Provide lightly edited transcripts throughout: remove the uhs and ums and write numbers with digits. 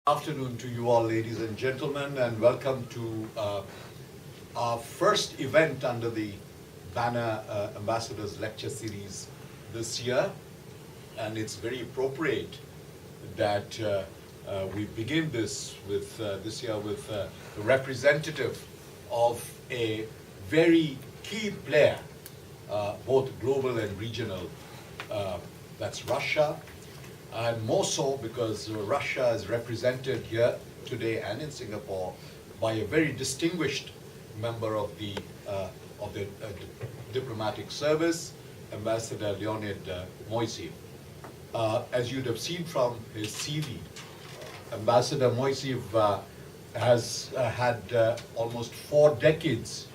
Afternoon to you all, ladies and gentlemen, and welcome to our first event under the banner Ambassadors Lecture Series this year. And it's very appropriate that we begin this year with a representative of a very key player, both global and regional. That's Russia. And more so because Russia is represented here today and in Singapore by a very distinguished member of the diplomatic service, Ambassador Leonid Moiseev. As you'd have seen from his CV, Ambassador Moiseev has had almost 4 decades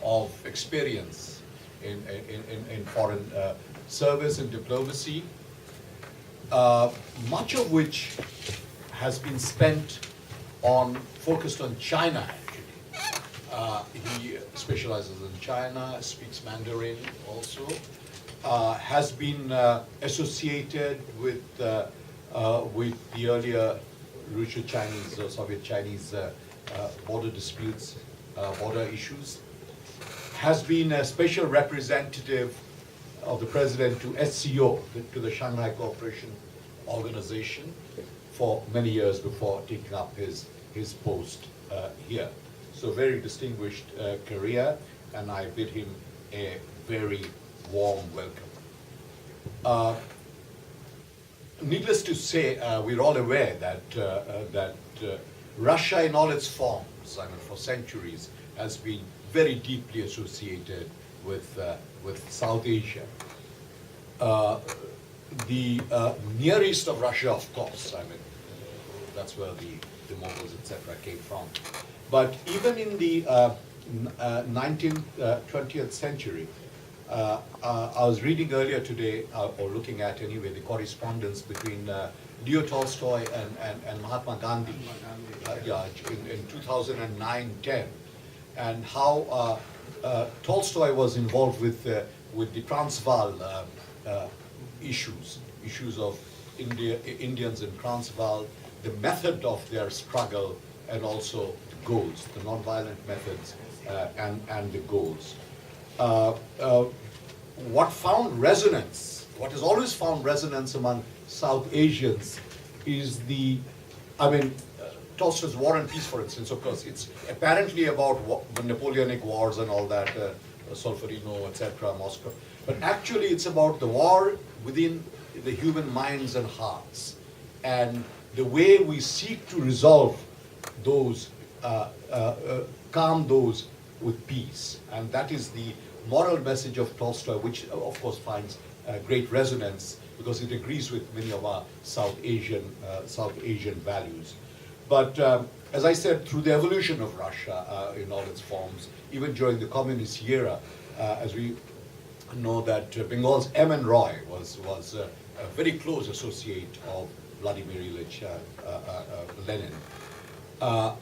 of experience in foreign service and diplomacy. Much of which has been focused on China, actually. He specializes in China, speaks Mandarin also, has been associated with the earlier Russo-Chinese or Soviet-Chinese border disputes, border issues, has been a special representative of the President to SCO, to the Shanghai Cooperation Organization, for many years before taking up his post here. So very distinguished career, and I bid him a very warm welcome. Needless to say, we're all aware that Russia in all its forms, I mean for centuries, has been very deeply associated with South Asia. The Near East of Russia, of course, I mean, that's where the Mongols, etc. came from. But even in the 19th, 20th century, I was reading earlier today, or looking at anyway, the correspondence between Leo Tolstoy and Mahatma Gandhi, in 2009-10, and how Tolstoy was involved with the Transvaal issues of Indians in Transvaal, the method of their struggle, and also the goals, the non-violent methods and the goals. What has always found resonance among South Asians is Tolstoy's War and Peace, for instance. Of course, it's apparently about the Napoleonic Wars and all that, Solferino, etc., Moscow. But actually, it's about the war within the human minds and hearts, and the way we seek to resolve those, calm those with peace. And that is the moral message of Tolstoy, which, of course, finds great resonance because it agrees with many of our South Asian values. But as I said, through the evolution of Russia in all its forms, even during the communist era, as we know that Bengal's M.N. Roy was a very close associate of Vladimir Ilyich Lenin.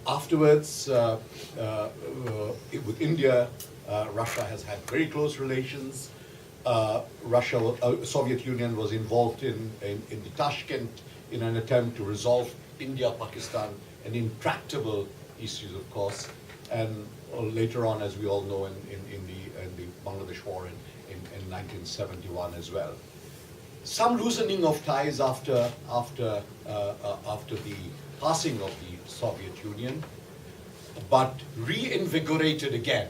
Afterwards, with India, Russia has had very close relations. Soviet Union was involved in the Tashkent in an attempt to resolve India-Pakistan, an intractable issues, of course, and later on, as we all know, in the Bangladesh War in 1971 as well. Some loosening of ties after the passing of the Soviet Union, but reinvigorated again.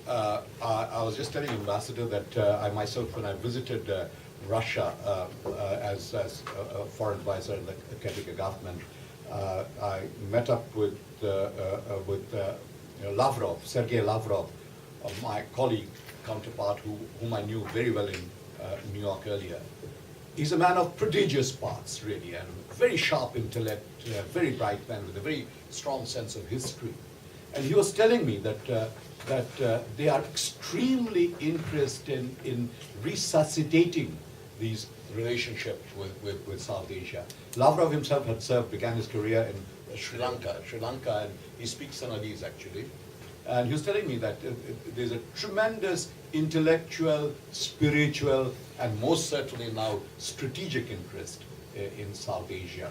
I was just telling Ambassador that I myself, when I visited Russia as a foreign advisor in the Katrika government, I met up with Lavrov, Sergei Lavrov, my colleague, counterpart, whom I knew very well in New York earlier. He's a man of prodigious parts, really, and very sharp intellect, very bright man with a very strong sense of history. And he was telling me that they are extremely interested in resuscitating these relationships with South Asia. Lavrov himself began his career in Sri Lanka, and he speaks Sinhalese actually. And he was telling me that there's a tremendous intellectual, spiritual, and most certainly now strategic interest in South Asia.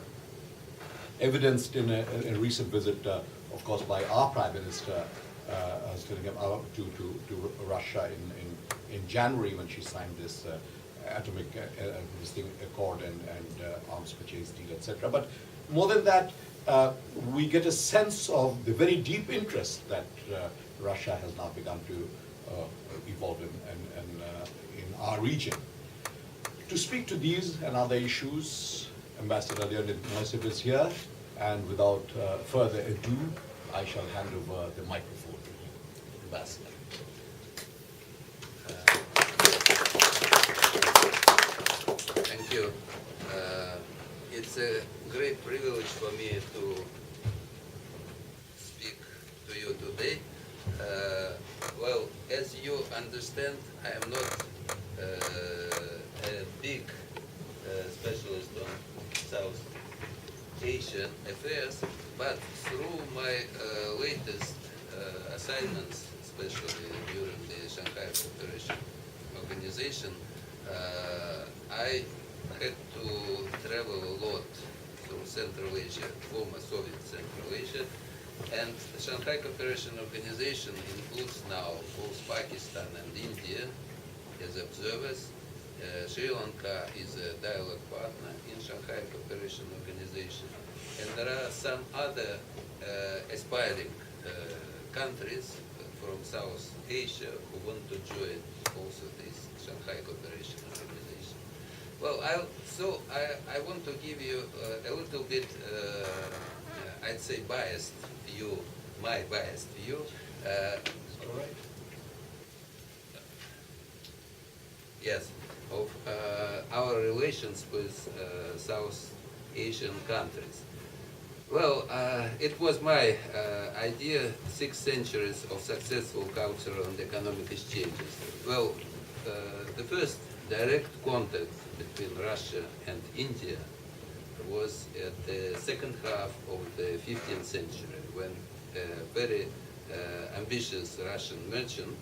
evidenced in a recent visit, of course, by our Prime Minister to Russia in January when she signed this atomic this thing, accord and arms purchase deal, etc. But more than that, we get a sense of the very deep interest that Russia has now begun to evolve in our region. To speak to these and other issues, Ambassador Leonid Moiseev is here, and without further ado, I shall hand over the microphone to you, Ambassador. Thank you. It's a great privilege for me to speak to you today. Well, as you understand, I am not a big specialist on South Asian affairs, but through my latest assignments, especially during the Shanghai Cooperation Organization, I had to travel a lot through Central Asia, former Soviet Central Asia, and the Shanghai Cooperation Organization includes now both Pakistan and India as observers. Sri Lanka is a dialogue partner in Shanghai Cooperation Organization, and there are some other aspiring countries from South Asia who want to join also this Shanghai Cooperation Organization. Well, I want to give you a little bit, I'd say, biased view, my biased view. All right. Yes, of our relations with South Asian countries. Well, it was my idea, 6 centuries of successful cultural and economic exchanges. Well, the first direct contact between Russia and India was at the second half of the 15th century, when a very ambitious Russian merchant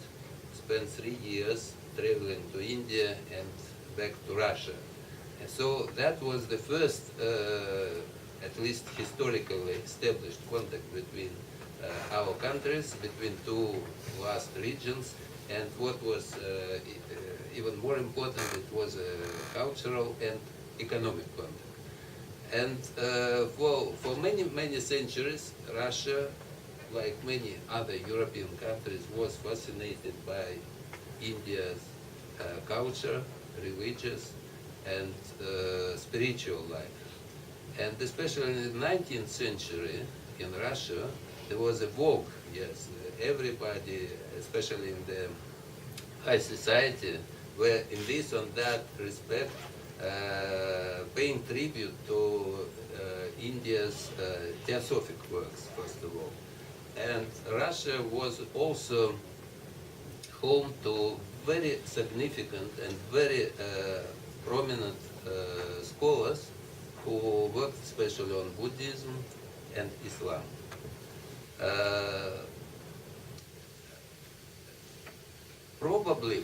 spent 3 years traveling to India and back to Russia. And so that was the first, at least historically established contact between our countries, between two vast regions, and what was even more important, it was a cultural and economic contact. And for many centuries, Russia, like many other European countries, was fascinated by India's culture, religious, and spiritual life. And especially in the 19th century in Russia, there was a vogue, yes, everybody, especially in the high society, were in this and that respect paying tribute to India's theosophic works, first of all. And Russia was also home to very significant and very prominent scholars who worked especially on Buddhism and Islam. Probably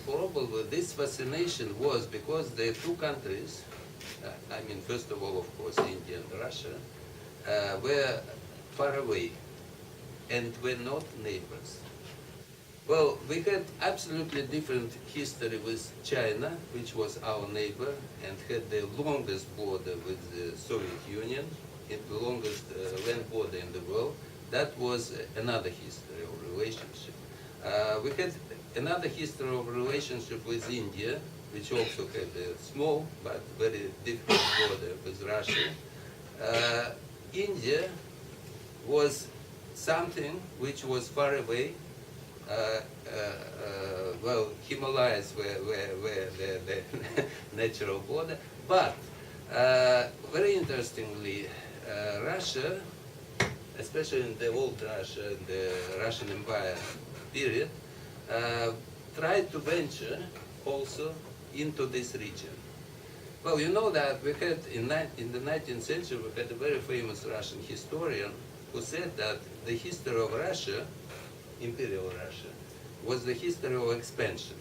this fascination was because the two countries, I mean, first of all, of course, India and Russia, were far away and were not neighbors. Well, we had absolutely different history with China, which was our neighbor and had the longest border with the Soviet Union, the longest land border in the world. That was another history of relationship. We had another history of relationship with India, which also had a small but very difficult border with Russia. India was something which was far away. Well, Himalayas were the natural border, but very interestingly, Russia, especially in the old Russia, the Russian Empire period, tried to venture also into this region. Well, you know that we had in the 19th century, we had a very famous Russian historian who said that the history of Russia, Imperial Russia, was the history of expansion.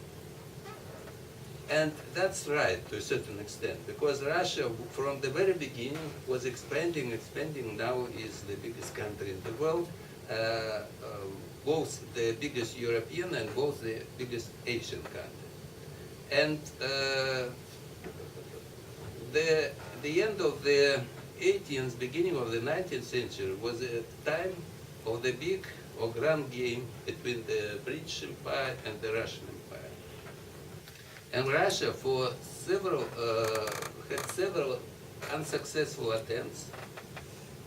And that's right to a certain extent, because Russia from the very beginning was expanding. Now is the biggest country in the world, both the biggest European and both the biggest Asian country. And the end of the 18th, beginning of the 19th century was a time of the big or grand game between the British Empire and the Russian Empire. And Russia had several unsuccessful attempts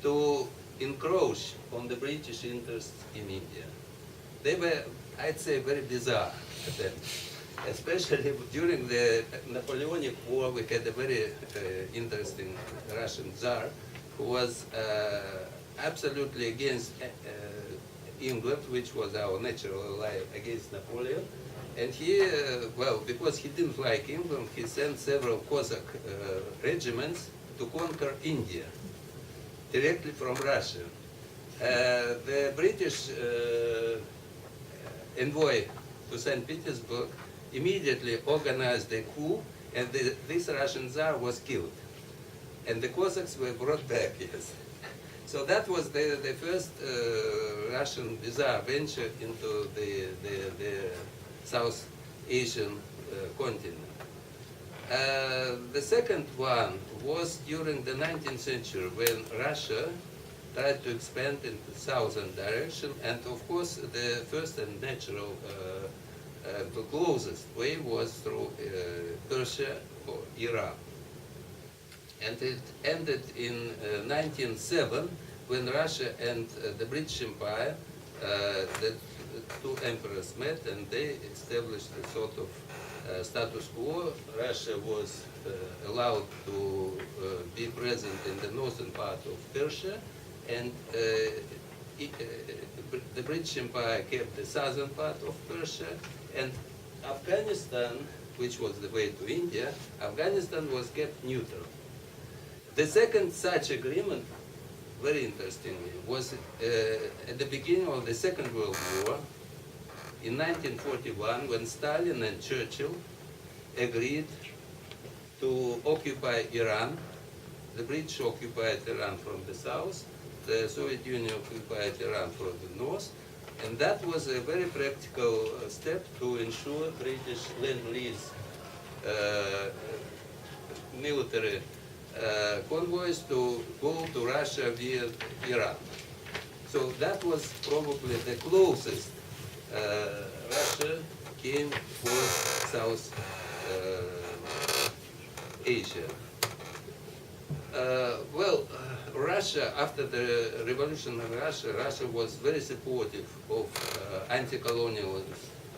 to encroach on the British interests in India. They were, I'd say, very bizarre attempts. Especially during the Napoleonic War, we had a very interesting Russian Tsar who was absolutely against England, which was our natural ally against Napoleon. And he, well, because he didn't like England, he sent several Cossack regiments to conquer India, directly from Russia. The British envoy to St. Petersburg immediately organized a coup, and this Russian Tsar was killed. And the Cossacks were brought back, yes. So that was the first Russian bizarre venture into the South Asian continent. The second one was during the 19th century when Russia tried to expand in the southern direction, and of course the first and natural, the closest way was through Persia or Iran. And it ended in 1907 when Russia and the British Empire, the two emperors met and they established a sort of status quo. Russia was allowed to be present in the northern part of Persia, and the British Empire kept the southern part of Persia, and Afghanistan, which was the way to India, Afghanistan was kept neutral. The second such agreement, very interestingly, was at the beginning of the Second World War in 1941, when Stalin and Churchill agreed to occupy Iran. The British occupied Iran from the south, the Soviet Union occupied Iran from the north, and that was a very practical step to ensure British Lend-Lease military convoys to go to Russia via Iran. So that was probably the closest Russia came for South Asia. Russia, after the revolution in Russia, Russia was very supportive of anti-colonial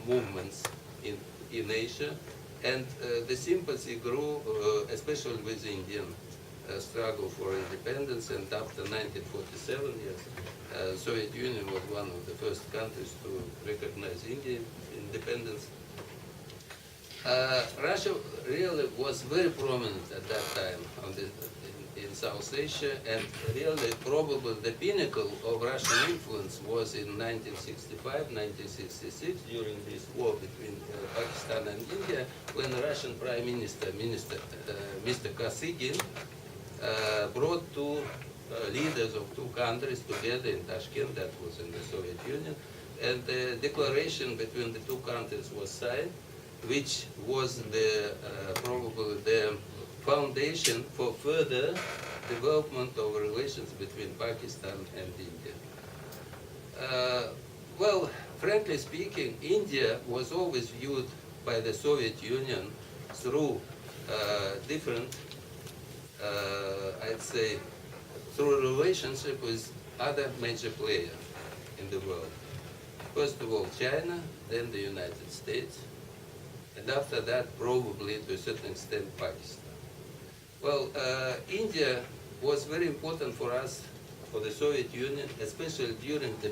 movements in Asia, and the sympathy grew, especially with the Indian struggle for independence. And after 1947, yes, Soviet Union was one of the first countries to recognize Indian independence. Russia really was very prominent at that time in South Asia, and really probably the pinnacle of Russian influence was in 1965, 1966, during this war between Pakistan and India, when the Russian Prime Minister, Mr. Kosygin, brought two leaders of two countries together in Tashkent, that was in the Soviet Union, and the declaration between the two countries was signed, which was probably the foundation for further development of relations between Pakistan and India. Well, frankly speaking, India was always viewed by the Soviet Union through different, I'd say, through a relationship with other major players in the world. First of all, China, then the United States, and after that, probably to a certain extent, Pakistan. Well, India was very important for us, for the Soviet Union, especially during the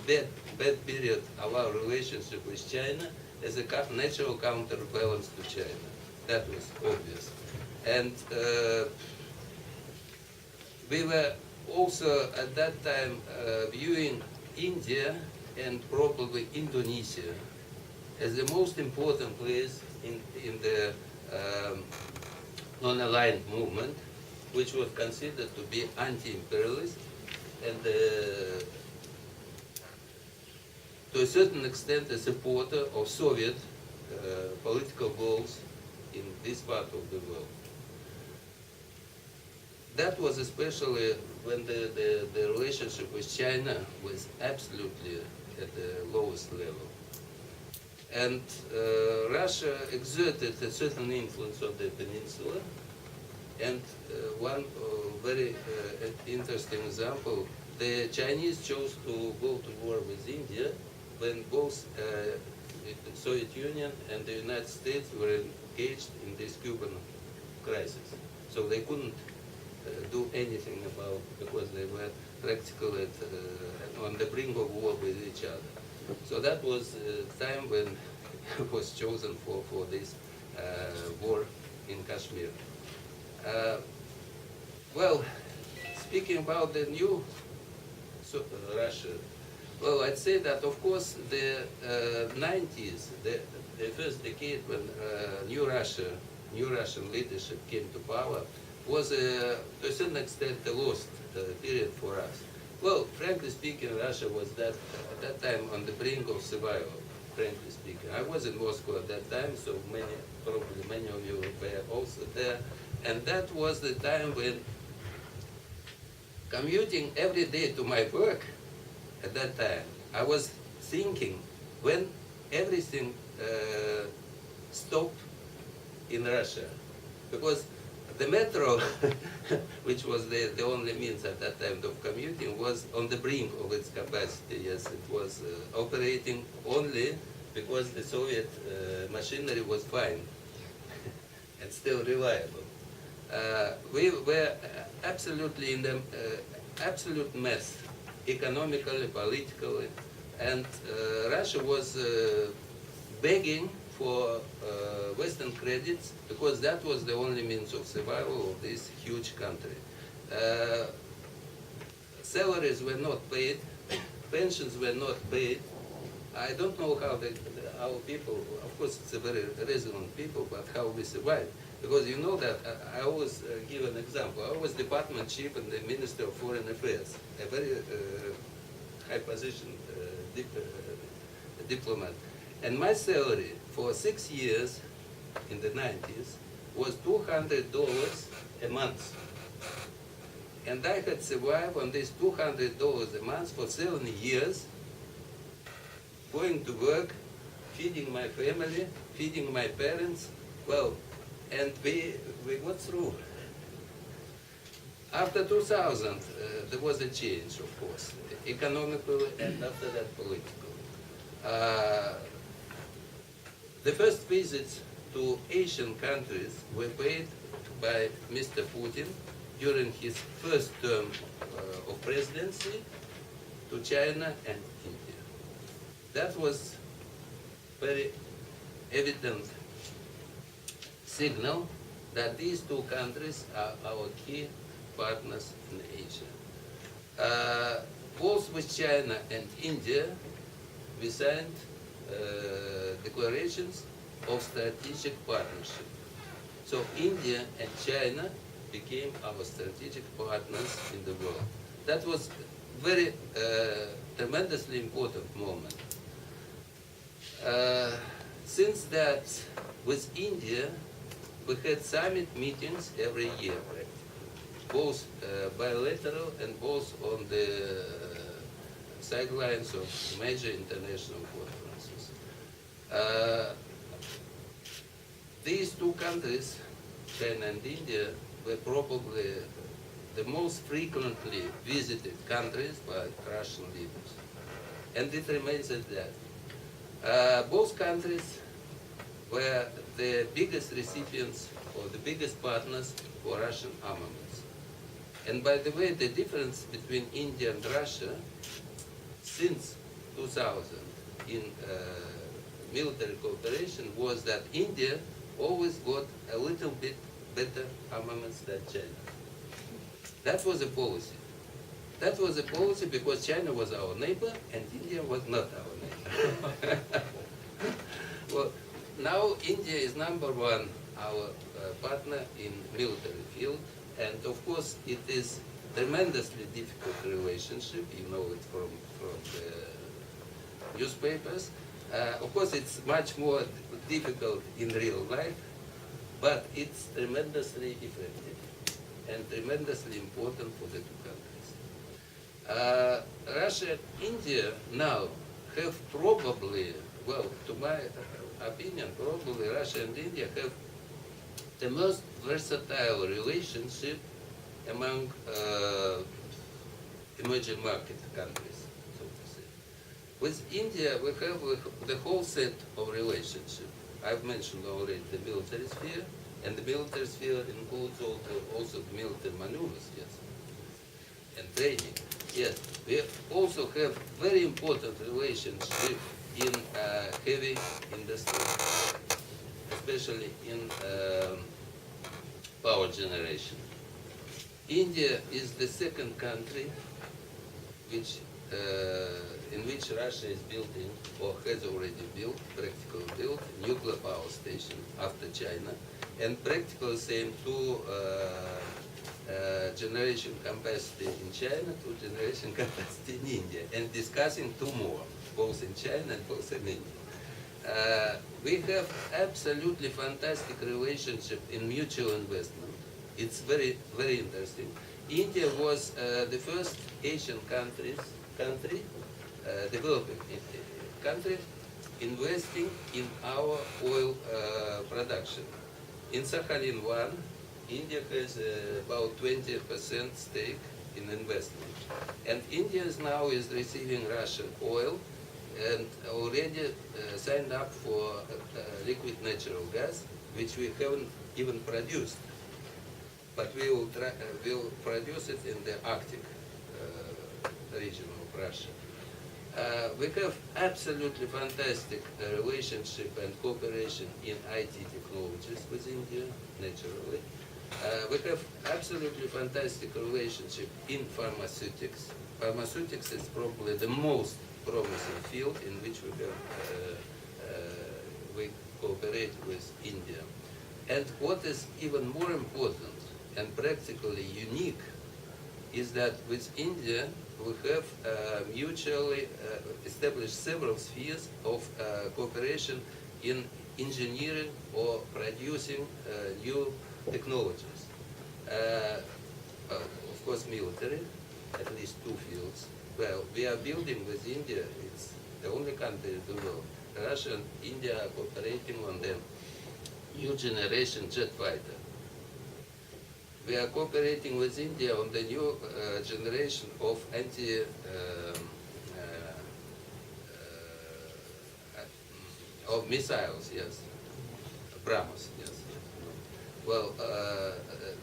bad period of our relationship with China, as a natural counterbalance to China. That was obvious. And we were also at that time viewing India and probably Indonesia as the most important place in the um, non-aligned movement, which was considered to be anti-imperialist and to a certain extent a supporter of Soviet political goals in this part of the world. That was especially when the relationship with China was absolutely at the lowest level. And Russia exerted a certain influence on the peninsula. And one very interesting example, the Chinese chose to go to war with India when both the Soviet Union and the United States were engaged in this Cuban crisis. So they couldn't do anything about, because they were practically on the brink of war with each other. So that was the time when it was chosen for this war in Kashmir. Well, speaking about the new Russia, well, I'd say that, of course, the 90s, the first decade when new Russian leadership came to power, was to a certain extent a lost period for us. Well, frankly speaking, Russia was at that time on the brink of survival, frankly speaking. I was in Moscow at that time, so probably many of you were also there. And that was the time when commuting every day to my work at that time, I was thinking when everything stopped in Russia. Because the metro, which was the only means at that time of commuting, was on the brink of its capacity. Yes, it was operating only because the Soviet machinery was fine and still reliable. We were absolutely in the absolute mess, economically, politically, and Russia was begging for Western credits because that was the only means of survival of this huge country. Salaries were not paid, pensions were not paid. I don't know how our people, of course it's a very resilient people, but how we survived. Because you know that, I always give an example. I was department chief in the Ministry of Foreign Affairs, a very high position diplomat. And my salary for 6 years in the 90s was $200 a month. And I had survived on this $200 a month for 7 years, going to work, feeding my family, feeding my parents. Well, and we got through. After 2000, there was a change, of course, economically and after that politically. The first visits to Asian countries were paid by Mr. Putin during his first term of presidency to China and India. That was very evident signal that these two countries are our key partners in Asia. Both with China and India, we signed declarations of strategic partnership. So India and China became our strategic partners in the world. That was very tremendously important moment. Since that, with India, we had summit meetings every year, both bilateral and both on the sidelines of major international conferences. These two countries, China and India, were probably the most frequently visited countries by Russian leaders. And it remains at that. Both countries were the biggest recipients or the biggest partners for Russian armaments. And by the way, the difference between India and Russia since 2000 in military cooperation was that India always got a little bit better armaments than China. That was a policy. That was a policy because China was our neighbor and India was not our neighbor. Well, now India is #1 our partner in military field, and of course it is tremendously difficult relationship. You know it from the newspapers. Of course, it's much more difficult in real life, but it's tremendously effective and tremendously important for the two countries. Russia and India now have probably, well, to my opinion, probably Russia and India have the most versatile relationship among emerging market countries, so to say. With India, we have the whole set of relationships. I've mentioned already the military sphere, and the military sphere includes also the military maneuvers, yes, and training. Yes, we also have very important relationship in heavy industry, especially in power generation. India is the second country which, in which Russia is building, or has already built, practically built, nuclear power station after China, and practically same two generation capacity in China, two generation capacity in India, and discussing two more, both in China and both in India. We have absolutely fantastic relationship in mutual investment. It's very, very interesting. India was the first Asian country, developing country, investing in our oil production. In Sakhalin-1, India has about 20% stake in investment. And India now is receiving Russian oil and already signed up for liquid natural gas, which we haven't even produced. But we will produce it in the Arctic region of Russia. We have absolutely fantastic relationship and cooperation in IT technologies with India, naturally. We have absolutely fantastic relationship in pharmaceutics. Pharmaceutics is probably the most promising field in which we cooperate with India. And what is even more important and practically unique is that with India we have mutually established several spheres of cooperation in engineering or producing new technologies. Of course, military, at least two fields. Well, we are building with India, it's the only country in the world. Russia and India are cooperating on the new generation jet fighter. We are cooperating with India on the new generation of of missiles, yes, BrahMos, yes. Well,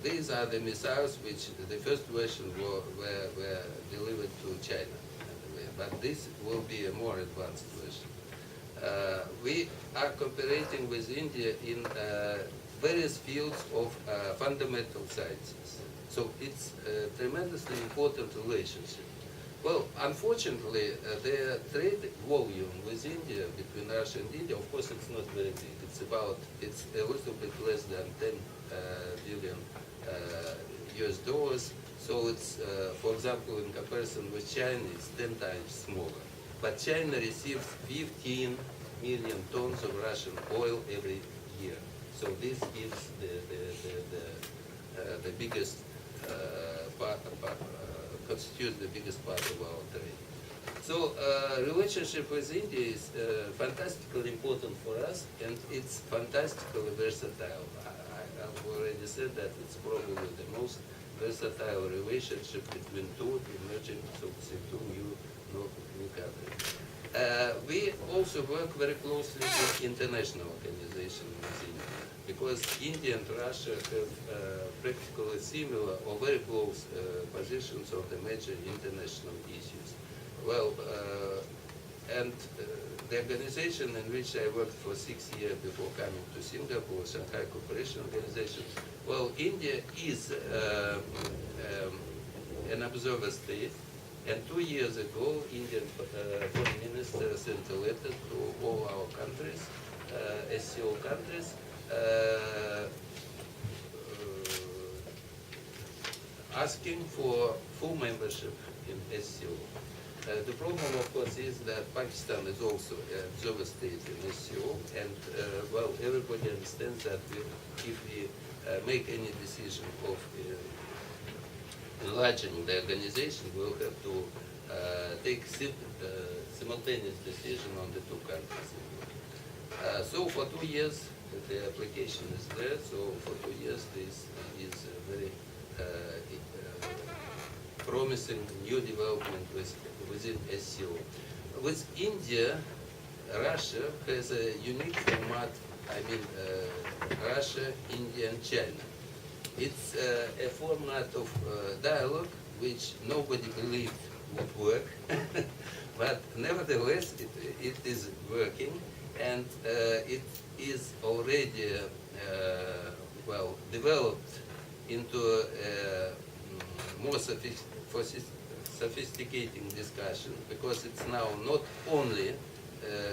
these are the missiles which the first version were delivered to China, but this will be a more advanced version. We are cooperating with India in various fields of fundamental sciences. So it's a tremendously important relationship. Well, unfortunately, the trade volume with India, between Russia and India, of course, it's not very big. It's a little bit less than 10 billion US dollars. So it's, for example, in comparison with China, it's 10 times smaller. But China receives 15 million tons of Russian oil every year. So this gives the biggest constitutes the biggest part of our trade. So relationship with India is fantastically important for us, and it's fantastically versatile. I've already said that it's probably the most versatile relationship between two emerging, so to say, two new countries. We also work very closely with international organizations with India, because India and Russia have practically similar or very close positions on the major international issues. Well, the organization in which I worked for 6 years before coming to Singapore, Shanghai Cooperation Organization, well, India is an observer state, and 2 years ago, Indian Foreign Minister sent a letter to all our countries, SCO countries, asking for full membership in SCO. The problem, of course, is that Pakistan is also an observer state in SCO, and well, everybody understands that if we make any decision of enlarging the organization, we'll have to take simultaneous decision on the two countries. So for 2 years, the application is there. So for 2 years, this is a very promising new development within SCO. With India, Russia has a unique format. I mean, Russia, India, and China. It's a format of dialogue which nobody believed would work, but nevertheless it is working, and it is already well developed into a more sophisticating discussion, because it's now not only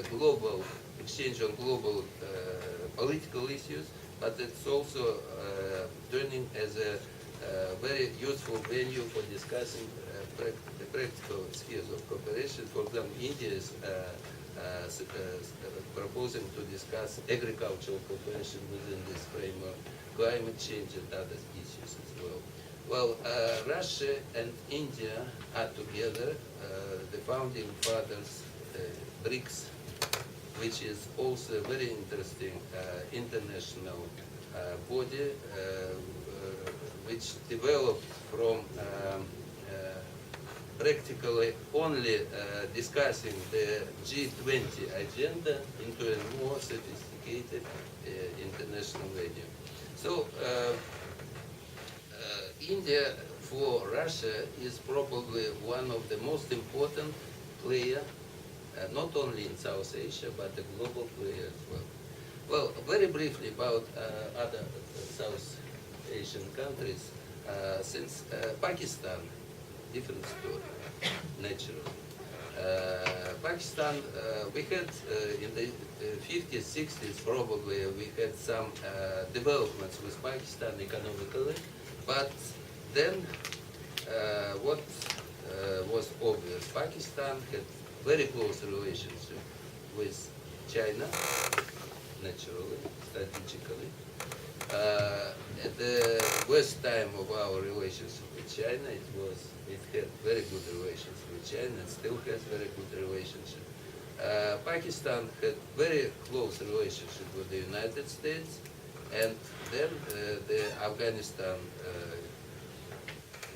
global exchange on global political issues, but it's also turning as a very useful venue for discussing the practical spheres of cooperation. For example, India is proposing to discuss agricultural cooperation within this framework, climate change and other issues as well. Well, Russia and India are together the founding fathers, BRICS, which is also a very interesting international body which developed from practically only discussing the G20 agenda into a more sophisticated international venue. So India for Russia is probably one of the most important players, not only in South Asia, but a global player as well. Well, very briefly about other South Asian countries. Since Pakistan, different story, naturally. Pakistan, we had in the 50s, 60s probably, we had some developments with Pakistan economically, but then what was obvious, Pakistan had very close relationship with China, naturally, strategically. At the worst time of our relationship with China, it had very good relations with China and still has very good relationship. Pakistan had very close relationship with the United States, and then the Afghanistan,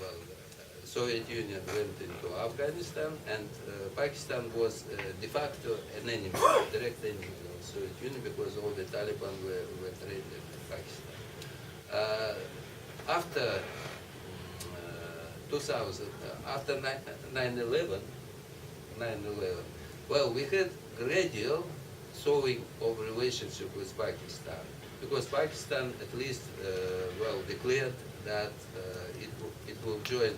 well, Soviet Union went into Afghanistan, and Pakistan was de facto an enemy, direct enemy of Soviet Union, because all the Taliban were trained in Pakistan. After 2000, after 9/11, well, we had gradual thawing of relationship with Pakistan, because Pakistan at least well declared that it will join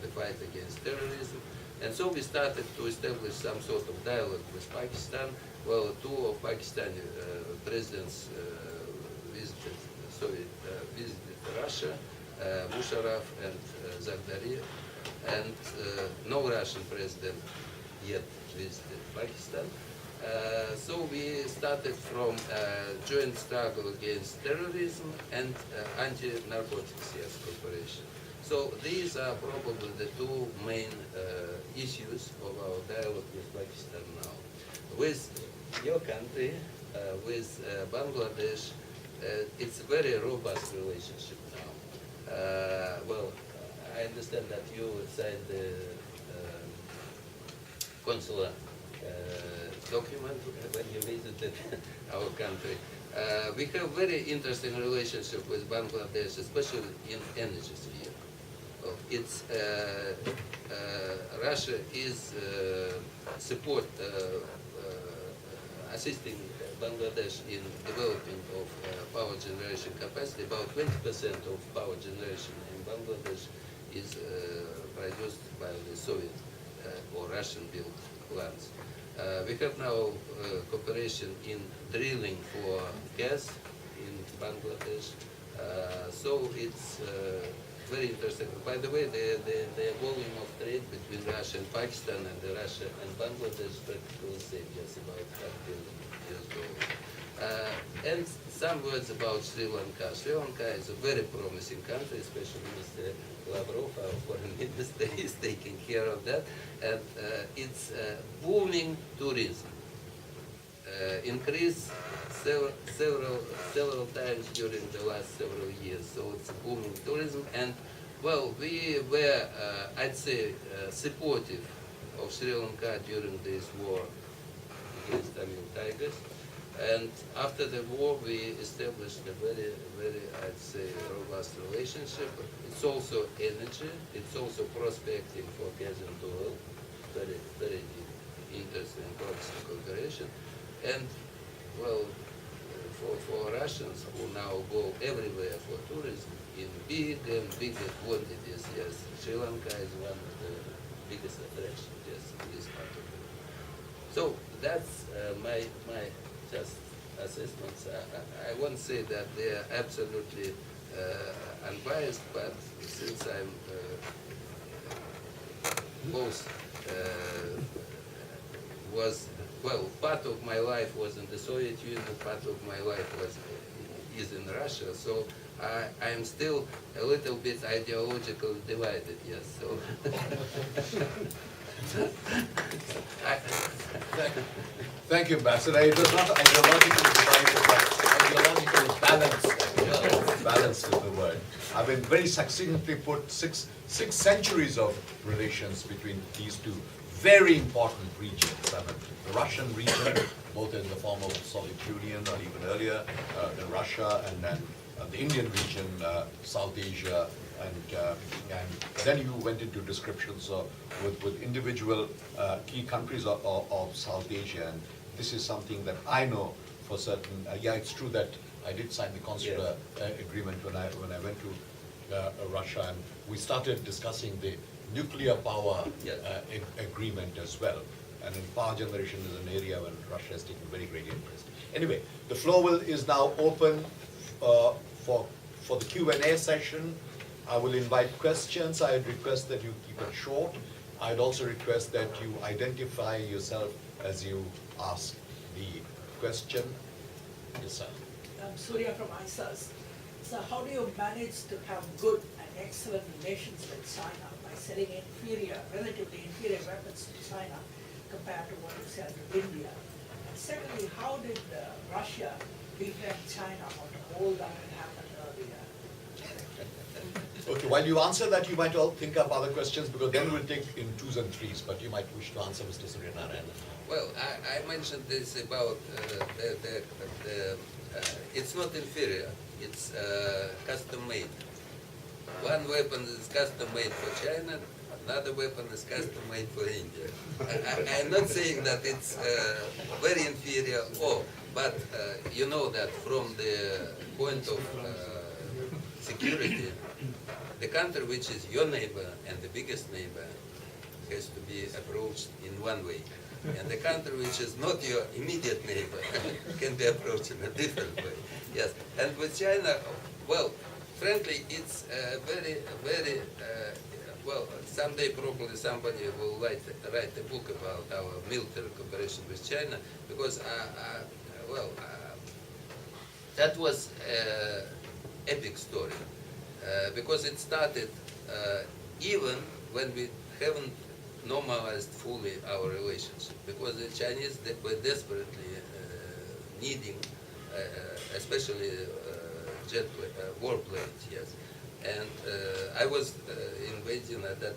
the fight against terrorism, and so we started to establish some sort of dialogue with Pakistan. Well, two of Pakistani presidents visited Russia, Musharraf and Zardari, and no Russian president yet visited Pakistan. So we started from joint struggle against terrorism and anti-narcotics cooperation. So these are probably the two main issues of our dialogue with Pakistan now. With your country, with Bangladesh, it's a very robust relationship now. Well, I understand that you signed the consular document when you visited our country. We have very interesting relationship with Bangladesh, especially in energy sphere. It's Russia is assisting Bangladesh in developing of power generation capacity. About 20% of power generation in Bangladesh is produced by the Soviet or Russian-built plants. We have now cooperation in drilling for gas in Bangladesh. So it's very interesting. By the way, the volume of trade between Russia and Pakistan and Russia and Bangladesh practically the same, just about $5 billion US. And some words about Sri Lanka. Sri Lanka is a very promising country, especially Mr. Lavrov, our foreign minister, is taking care of that. And it's booming tourism. Increased several times during the last several years. So it's booming tourism. And well, we were, I'd say, supportive of Sri Lanka during this war against Tamil Tigers. And after the war, we established a very, I'd say, robust relationship. It's also energy. It's also prospecting for gas and oil. Very interesting and promising cooperation. And, well, for Russians who now go everywhere for tourism in big and bigger quantities, yes, Sri Lanka is one of the biggest attractions, yes, in this part of the world. So that's my just assessments. I won't say that they are absolutely unbiased, but since I'm both was, well, part of my life was in the Soviet Union, part of my life is in Russia, so I am still a little bit ideologically divided, yes, so. Thank you, Ambassador. It was not ideological divided, but ideological balance. Balance is the word. I mean, very succinctly put six centuries of relations between these two very important regions. I mean, the Russian region, both in the form of Soviet Union or even earlier, the Russia, and then the Indian region, South Asia, and then you went into descriptions with individual key countries of South Asia, and this is something that I know for certain. Yeah, it's true that I did sign the consular agreement when I went to Russia, and we started discussing the nuclear power agreement as well. And in power generation is an area when Russia has taken very great interest. Anyway, the floor is now open for the Q&A session. I will invite questions. I would request that you keep it short. I'd also request that you identify yourself as you ask the question. Yes, sir. Surya from ISAS. So how do you manage to have good and excellent relations with China by selling relatively inferior weapons to China compared to what you sell to India? And secondly, how did Russia befriend China after all that had happened earlier? Okay, while you answer that, you might all think up other questions, because then we'll take in twos and threes, but you might wish to answer Mr. Suryanarayan. Well, I mentioned this about it's not inferior, it's custom-made. One weapon is custom-made for China, another weapon is custom-made for India. I'm not saying that it's very inferior, but you know that from the point of security, the country which is your neighbor and the biggest neighbor has to be approached in one way. And the country which is not your immediate neighbor can be approached in a different way. Yes, and with China, well, frankly, it's very, well, someday probably somebody will write a book about our military cooperation with China, because, that was an epic story, because it started even when we haven't normalized fully our relationship, because the Chinese were desperately needing, especially warplanes, yes. And I was in Beijing at that